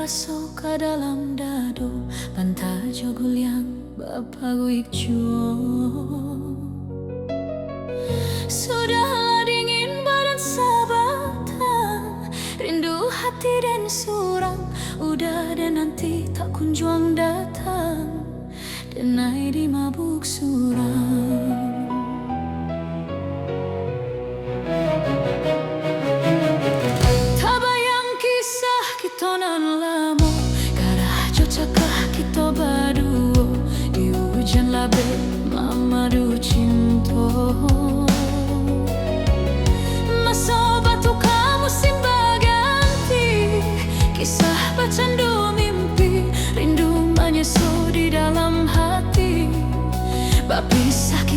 raso ka dalam dado banta jogul yang bapaguik juo. Sudahlah dingin badan sabatan, rindu hati dan suram, udah dan nanti tak kunjung datang, denai di mabuk suram. Tonan lamo karah cocaklah kita berdua di hujan labe mamadu cinta. Masa batu kamu simba ganti, kisah bercandu mimpi, rindu menyesu di dalam hati, berpisah